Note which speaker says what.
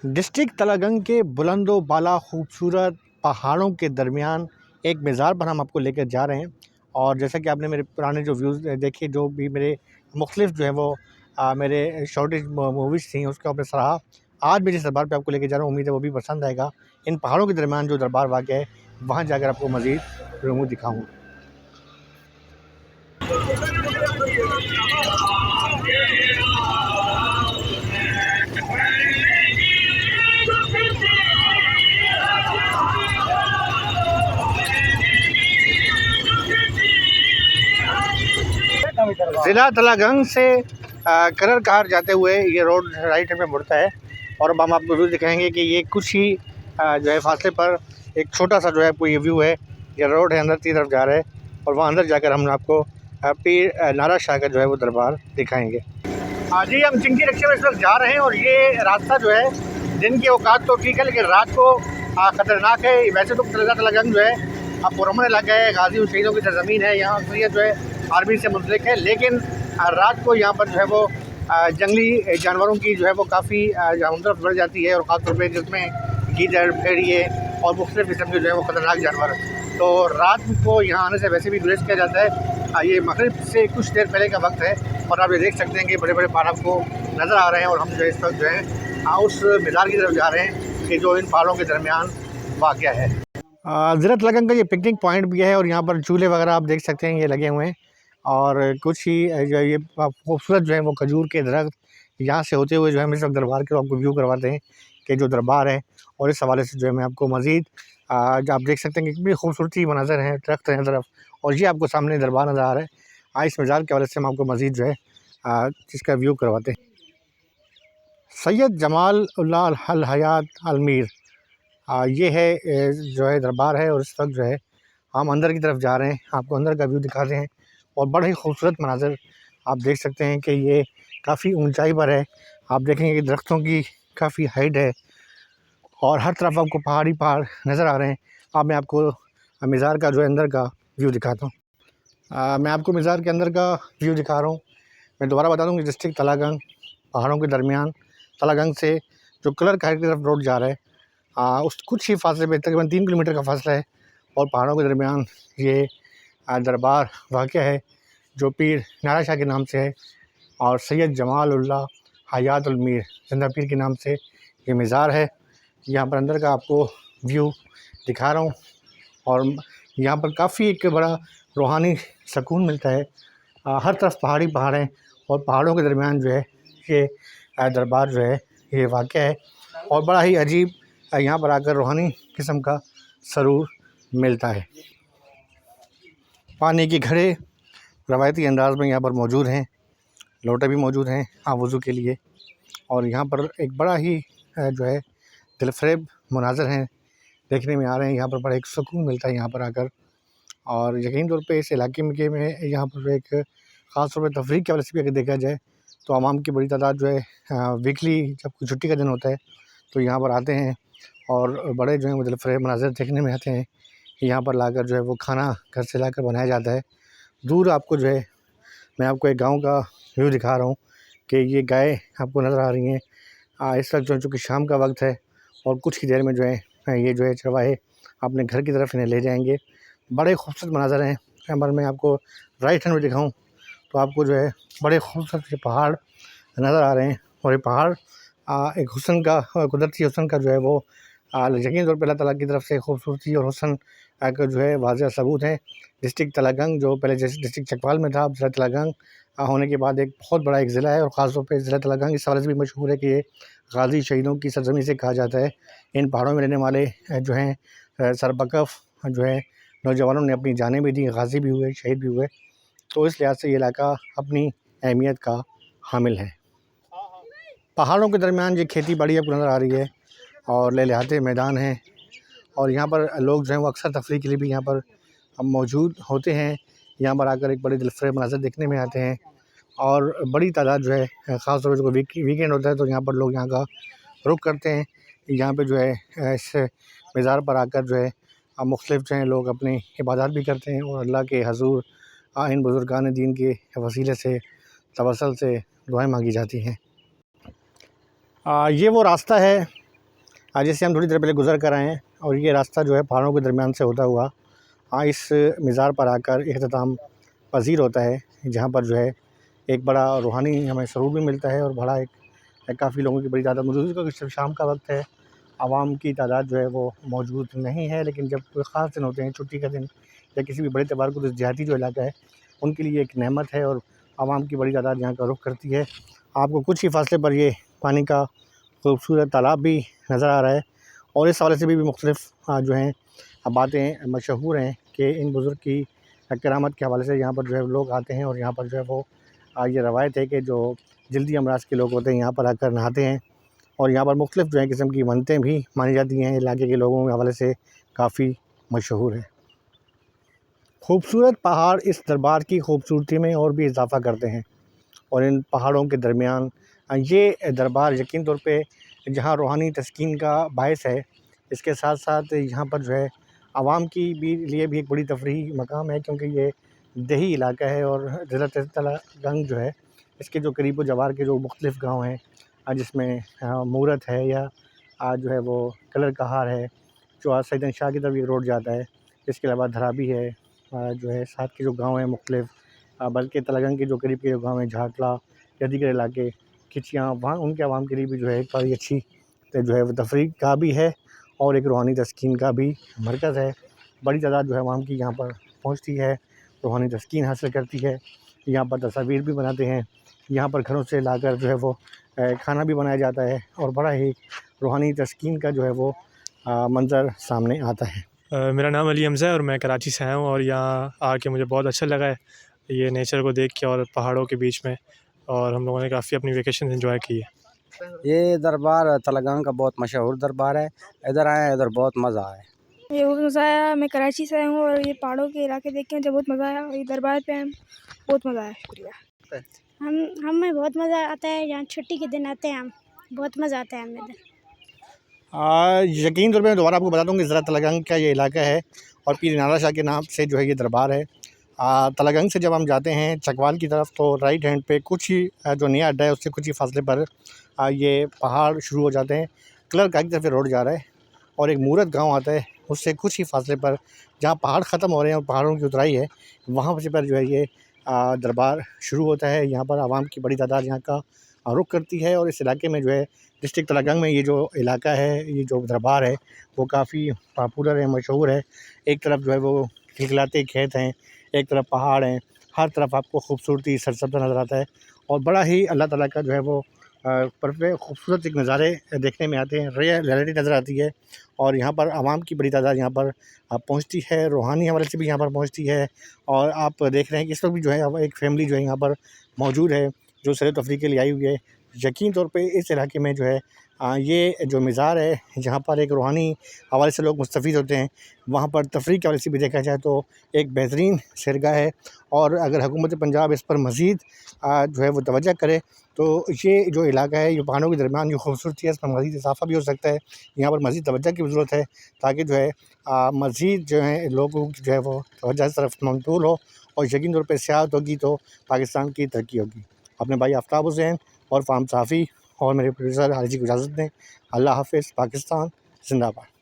Speaker 1: District Talagang के बुलंदो बाला खूबसूरत पहाड़ों के दरमियान एक मज़ार पर हम आपको लेकर जा रहे हैं। और जैसा कि आपने मेरे पुराने जो व्यूज़ देखे, जो भी मेरे मुख्तलिफ जो है वो मेरे शॉर्टेज मूवीज़ थी, उसको आपने सराहा। आज मैं जिस दरबार पे आपको लेके जा रहा हूँ, उम्मीद है वो भी पसंद आएगा। इन पहाड़ों के दरमियान जो दरबार वाक़ है, वहाँ जाकर आपको मज़ीद रूम दिखाऊँगा। ज़िला तलागंग से करर कहार जाते हुए ये रोड राइट में मुड़ता है। और अब हम आपको व्यू दिखाएंगे कि ये कुछ ही जो है फासले पर एक छोटा सा जो है ये व्यू है। ये रोड है, अंदर की तरफ जा रहा है और वहाँ अंदर जाकर हम आपको पीर नारा शाह का जो है वो दरबार दिखाएंगे। जी, हम चिंकी रक्शे में इस वक्त जा रहे हैं और ये रास्ता जो है दिन की औकात तो ठीक है, लेकिन रात को ख़तरनाक है। वैसे तो तलागंग जो है पुरअमन इलाका है, गाजी और शहीदों की सरजमीन है, यहाँ अक्सरियत जो है आर्मी से मुंसलिक है। लेकिन रात को यहाँ पर जो है वो जंगली जानवरों की जो है वो काफ़ी तरफ बढ़ जाती है, और ख़ासतौर पर जिसमें गीदड़, भेड़िए और मुख्तलिफ़ किस्म के जो है वो ख़तरनाक जानवर। तो रात को यहाँ आने से वैसे भी गुरेज किया जाता है। ये मगरिब से कुछ देर पहले का वक्त है और आप ये देख सकते हैं कि बड़े बड़े पहाड़ आपको नज़र आ रहे हैं। और हम जो है इस वक्त जो है उस मीनार की तरफ जा रहे हैं कि जो इन पहाड़ों के दरमियान वाक़या है। ज़िला तलागंग का ये पिकनिक पॉइंट भी है और यहाँ पर झूले वगैरह आप देख सकते हैं, ये लगे हुए हैं। और कुछ ही जो ये खूबसूरत जो है वो खजूर के दरख्त यहाँ से होते हुए जो है हम इस वक्त दरबार के आपको व्यू करवाते हैं कि जो दरबार है। और इस हवाले से जो है मैं आपको मज़ीद जो आप देख सकते हैं कि कितनी खूबसूरती मनाज़र हैं, दरख्त हैं तरफ, और ये आपको सामने दरबार नज़र आ रहा है। इस मज़ार के हवाले से हम आपको मज़ीद जो है इसका व्यू करवाते हैं। सैयद जमाल उल्लाह अल हयात अल मीर, ये है जो है दरबार है। और इस वक्त जो है हम अंदर की तरफ जा रहे हैं, आपको अंदर का व्यू दिखा रहे हैं। और बड़े ही खूबसूरत मनाज़र आप देख सकते हैं कि ये काफ़ी ऊंचाई पर है। आप देखेंगे कि दरख्तों की काफ़ी हाइट है और हर तरफ आपको पहाड़ ही पहाड़ नज़र आ रहे हैं। अब मैं आपको मज़ार का जो है अंदर का व्यू दिखाता हूँ। मैं आपको मज़ार के अंदर का व्यू दिखा रहा हूँ। मैं दोबारा बता दूँ कि डिस्ट्रिक्ट तलागंग, पहाड़ों के दरमियान तलागंग से जो करर कहार की तरफ रोड जा रहा है, उस कुछ ही फासले पे तकरीबन 3 किलोमीटर का फासला है। और पहाड़ों के दरमियान ये दरबार वाक़या है जो पीर नारा शाह के नाम से है और सैयद जमाल उल्लाह हयात उल मीर जिंदा पीर के नाम से ये मज़ार है। यहाँ पर अंदर का आपको व्यू दिखा रहा हूँ और यहाँ पर काफ़ी एक बड़ा रूहानी सुकून मिलता है। हर तरफ पहाड़ी पहाड़ हैं और पहाड़ों के दरमियान जो है ये दरबार जो है ये वाक़या है। और बड़ा ही अजीब यहाँ पर आकर रूहानी किस्म का सरूर मिलता है। पानी की घड़े रवायती अंदाज़ में यहाँ पर मौजूद हैं, लोटे भी मौजूद हैं वज़ू के लिए। और यहाँ पर एक बड़ा ही जो है दिलफरेब मनाज़र हैं, देखने में आ रहे हैं। यहाँ पर बड़ा एक सुकून मिलता है यहाँ पर आकर। और यकीन तौर पे इस इलाके में यहाँ पर एक ख़ास तौर पे तफरीह के हवाले से भी अगर देखा जाए तो आवाम की बड़ी तादाद जो है वीकली जब छुट्टी का दिन होता है तो यहाँ पर आते हैं और बड़े जो है वो दिलफरेब मनाज़र देखने में आते हैं। यहाँ पर लाकर जो है वो खाना घर से लाकर बनाया जाता है। दूर आपको जो है मैं आपको एक गांव का व्यू दिखा रहा हूँ कि ये गाय आपको नज़र आ रही हैं। इस वक्त जो चूँकि शाम का वक्त है और कुछ ही देर में जो है ये जो है चरवाहे अपने घर की तरफ इन्हें ले जाएंगे। बड़े खूबसूरत मनाज़र हैं। अगर मैं आपको राइट हैंड में दिखाऊँ तो आपको जो है बड़े खूबसूरत से पहाड़ नज़र आ रहे हैं। और ये पहाड़ एक हुस्न का, कुदरती हुस्न का जो है वो यकीन तौर पर अल्लाह ताला की तरफ से खूबसूरती और हुस्न का जो है वाज़ह सबूत है। डिस्ट्रिक्ट तलागंग जो पहले डिस्ट्रिक्ट चकवाल में था, अब ज़िला तलागंग होने के बाद एक बहुत बड़ा एक ज़िला है। और ख़ास तौर पे ज़िला तलागंग इस हवाले से भी मशहूर है कि ये गाज़ी शहीदों की सरज़मीं से कहा जाता है। इन पहाड़ों में रहने वाले जो हैं सरबकफ जो है नौजवानों ने अपनी जानें भी दी, गाज़ी भी हुए, शहीद भी हुए। तो इस लिहाज से ये इलाका अपनी अहमियत का हामिल है। पहाड़ों के दरमियान ये खेती बाड़ी आपको नज़र आ रही है और लहलहाते मैदान हैं। और यहाँ पर लोग जो हैं वो अक्सर तफरीह के लिए भी यहाँ पर मौजूद होते हैं। यहाँ पर आकर एक बड़े दिलफरेब मनाज़र देखने में आते हैं और बड़ी तादाद जो है ख़ास तौर पर जब वीकेंड होता है तो यहाँ पर लोग यहाँ का रुख करते हैं। यहाँ पे जो है इस मज़ार पर आकर जो है मुख्तलिफ़ जो हैं लोग अपनी इबादत भी करते हैं और अल्लाह के हज़ूर इन बुज़ुर्गान दीन के वसीले से तवस्सुल से दुआएँ मांगी जाती हैं। ये वो रास्ता है जैसे हम थोड़ी देर पहले गुज़र कर आए हैं और ये रास्ता जो है पहाड़ों के दरमियान से होता हुआ इस मज़ार पर आकर इख्तिताम पज़ीर होता है, जहाँ पर जो है एक बड़ा रूहानी हमें सुरूर भी मिलता है और बड़ा एक काफ़ी लोगों की बड़ी तादाद मौजूद है, क्योंकि शाम का वक्त है। आवाम की तादाद जो है वो मौजूद नहीं है, लेकिन जब कोई ख़ास दिन होते हैं, छुट्टी का दिन या किसी भी बड़े त्योहार को, तो देहाती जो इलाका है उनके लिए एक नेमत है और आवाम की बड़ी तादाद यहाँ का रुख करती है। आपको कुछ ही फासले पर ये पानी का खूबसूरत तालाब भी नज़र आ रहा है और इस हवाले से भी मुख्तलिफ़ जो हैं बातें मशहूर हैं कि इन बुज़ुर्ग की करामत के हवाले से यहाँ पर जो है लोग आते हैं और यहाँ पर जो है वो ये रवायत है कि जो जल्दी अमराज के लोग होते हैं यहाँ पर आकर नहाते हैं और यहाँ पर मुख्तलिफ़ जो है किस्म की मनतें भी मानी जाती हैं। इलाके के लोगों के हवाले से काफ़ी मशहूर है। खूबसूरत पहाड़ इस दरबार की खूबसूरती में और भी इजाफ़ा करते हैं और इन पहाड़ों के दरमियान ये दरबार यकीन तौर पे जहाँ रूहानी तस्कीन का बायस है, इसके साथ साथ यहाँ पर जो है आवाम की भी लिए भी एक बड़ी तफरीही मकाम है, क्योंकि ये देही इलाका है और ज़िला चित्तौड़गंज जो है इसके जो करीब व जवार के जो मुख्तलिफ़ गाँव हैं, जिसमें मूरत है या जो है वो कलर कहार है, जो आज सैयदन शाह की तरफ ये रोड जाता है। इसके अलावा धराबी है, जो है साथ के जो गाँव हैं मुख्तलिफ़, बल्कि तलगंग के जो करीब के जो गाँव हैं, झाटला या दीगर इलाके, खिचियाँ, वहाँ उनके आवाम के लिए भी जो है काफ़ी अच्छी जो है वो तफरीह का भी है और एक रूहानी तस्कीन का भी मरकज़ है। बड़ी तादाद जो है आवाम की यहाँ पर पहुँचती है, रूहानी तस्कीन हासिल करती है। यहाँ पर तस्वीर भी बनाते हैं, यहाँ पर घरों से लाकर जो है वो खाना भी बनाया जाता है और बड़ा ही रूहानी तस्कीन का जो है वो मंज़र सामने आता है।
Speaker 2: मेरा नाम अली हमज़ा है और मैं कराची से आया हूँ और यहाँ आके मुझे बहुत अच्छा लगा है, ये नेचर को देख के और पहाड़ों के बीच में, और हम लोगों ने काफ़ी अपनी वेकेशन एंजॉय की है।
Speaker 3: ये दरबार तलगंग का बहुत मशहूर दरबार है। इधर आए, इधर बहुत मज़ा आया।
Speaker 4: ये बहुत मज़ा आया। मैं कराची से आया हूँ और ये पहाड़ों के इलाके देख के मुझे बहुत मज़ा आया और ये दरबार पे हम बहुत मज़ा आया। शुक्रिया।
Speaker 5: हमें बहुत मज़ा आता है, यहाँ छुट्टी के दिन आते हैं हम, बहुत मज़ा आता है हमें इधर।
Speaker 1: यकीन तौर पे मैं दोबारा आपको बता दूँ कि ज़िला तलगंग का ये इलाका है और पीर नारा शाह के नाम से जो है ये दरबार है। तलगंग से जब हम जाते हैं चकवाल की तरफ, तो राइट हैंड पे कुछ ही जो नया अड्डा है उससे कुछ ही फासले पर ये पहाड़ शुरू हो जाते हैं। क्लर्क की तरफ रोड जा रहा है और एक मूरत गांव आता है, उससे कुछ ही फासले पर जहां पहाड़ ख़त्म हो रहे हैं और पहाड़ों की उतराई है, वहाँ से पर जो है ये दरबार शुरू होता है। यहाँ पर आवाम की बड़ी तादाद यहाँ का रुख करती है और इस इलाके में जो है डिस्ट्रिक्ट तलगंग में ये जो इलाका है, ये जो दरबार है वो काफ़ी पॉपुलर है, मशहूर है। एक तरफ जो है वो खिलखिलाते खेत हैं, एक तरफ पहाड़ हैं, हर तरफ आपको खूबसूरती सरसब्ज़ नज़र आता है और बड़ा ही अल्लाह ताला का जो है वो परफेक्ट खूबसूरत एक नज़ारे देखने में आते हैं, रियलिटी नज़र आती है। और यहाँ पर आवाम की बड़ी तादाद यहाँ पर पहुँचती है, रूहानी हवाले से भी यहाँ पर पहुँचती है। और आप देख रहे हैं कि इस वक्त भी जो है अब एक फ़ैमिली जो है यहाँ पर मौजूद है, जो सैर तफरीह के लिए आई हुई है। यकीन तौर पे इस इलाके में जो है ये जो मज़ार है, जहाँ पर एक रूहानी हवाले से लोग मुस्तफ़ीद होते हैं, वहाँ पर तफरीह के हवाले से भी देखा जाए तो एक बेहतरीन सैरगाह है। और अगर हुकूमत पंजाब इस पर मज़ीद जो है वो तवज्जो करे, तो ये जो इलाका है, ये पहाड़ों के दरमियान जो खूबसूरती है, इस पर मज़ीद इजाफ़ा भी हो सकता है। यहाँ पर मज़ीद तवज्जो की ज़रूरत है, ताकि जो है मज़ीद जो है लोगों की जो है वो तवज्जो इस तरफ मबज़ूल हो और यकीन तौर पर सियाहत होगी तो पाकिस्तान की तरक्की होगी। अपने भाई आफ्ताब हुसैन और फ़ाहम साफ़ी और मेरे प्रोड्यूसर हाजी को इजाज़त दें। अल्लाह हाफ़िज़। पाकिस्तान ज़िंदाबाद।